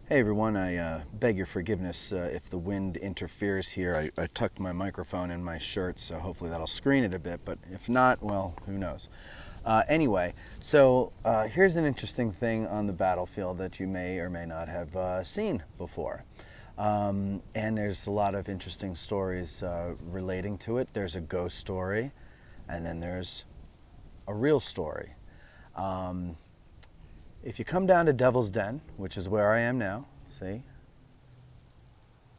Hey everyone, I beg your forgiveness if the wind interferes here. I tucked my microphone in my shirt, so hopefully that'll screen it a bit, but if not, well, who knows. Anyway, so here's an interesting thing on the battlefield that you may or may not have seen before. And there's a lot of interesting stories relating to it. There's a ghost story, and then there's a real story. If you come down to Devil's Den, which is where I am now, see?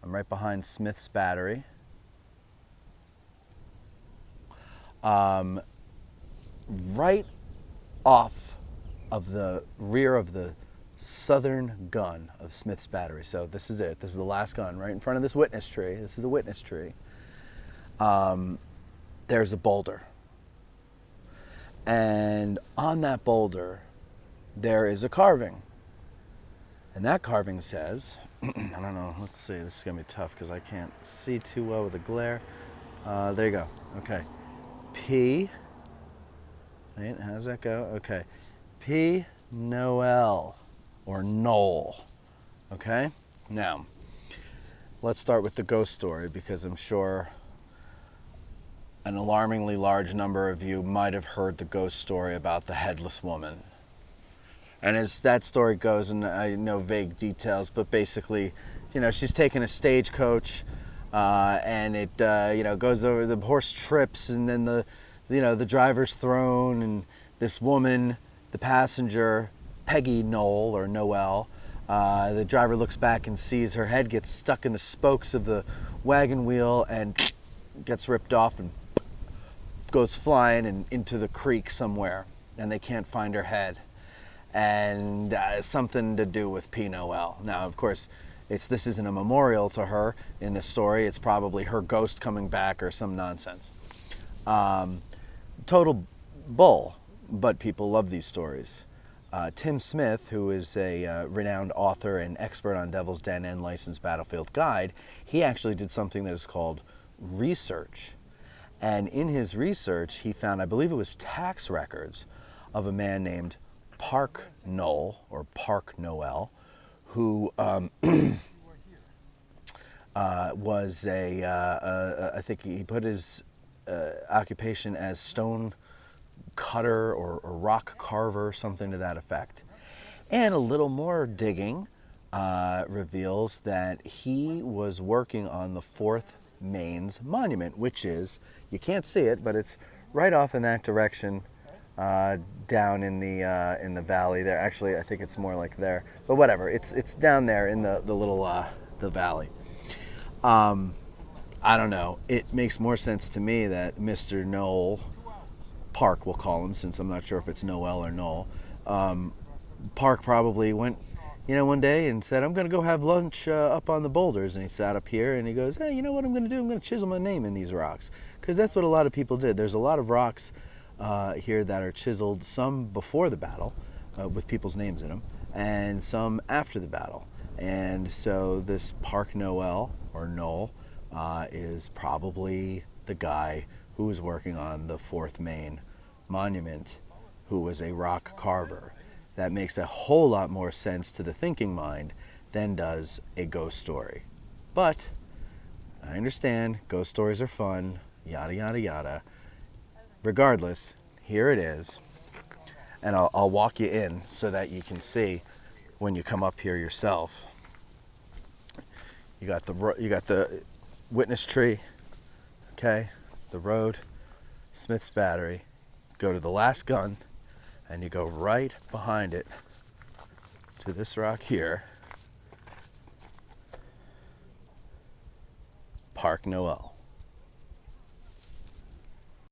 I'm right behind Smith's Battery. Right off of the rear of the southern gun of Smith's Battery. So this is it. This is the last gun right in front of this witness tree. This is a witness tree. There's a boulder. And on that boulder, there is a carving. And that carving says, I don't know, let's see, this is going to be tough because I can't see too well with the glare. There you go. Okay. P, right, how does that go? Okay. P. Noel, or Noel. Okay? Now, let's start with the ghost story because I'm sure an alarmingly large number of you might have heard the ghost story about the Headless Woman. And as that story goes, and I know vague details, but basically, she's taking a stagecoach, and it, goes over, the horse trips, and then the driver's thrown, and this woman, the passenger, Peggy Noel, or Noel, the driver looks back and sees her head gets stuck in the spokes of the wagon wheel and gets ripped off and goes flying and into the creek somewhere, and they can't find her head. And something to do with P. Noel. Now, of course, this isn't a memorial to her in this story. It's probably her ghost coming back or some nonsense. Total bull, but people love these stories. Tim Smith, who is a renowned author and expert on Devil's Den and licensed battlefield guide, he actually did something that is called research. And in his research, he found, I believe it was tax records of a man named Park Noel, or Park Noel, who was I think he put his occupation as stone cutter or rock carver, something to that effect. And a little more digging reveals that he was working on the 4th Maine's monument, which is, you can't see it, but it's right off in that direction. Down in the valley there. Actually, I think it's more like there, but whatever. It's down there in the little the valley. I don't know. It makes more sense to me that Mr. Noel Park, we'll call him, since I'm not sure if it's Noel or Noel. Park probably went, one day and said, "I'm going to go have lunch up on the boulders," and he sat up here and he goes, "Hey, you know what I'm going to do? I'm going to chisel my name in these rocks," because that's what a lot of people did. There's a lot of rocks here that are chiseled, some before the battle with people's names in them, and some after the battle. And so this Park Noel, or Noel, is probably the guy who was working on the 4th Maine monument, who was a rock carver. That makes a whole lot more sense to the thinking mind than does a ghost story. But I understand ghost stories are fun, yada yada yada. Regardless, here it is, and I'll walk you in so that you can see when you come up here yourself. You got the witness tree, okay, the road, Smith's Battery. Go to the last gun, and you go right behind it to this rock here, Park Noel.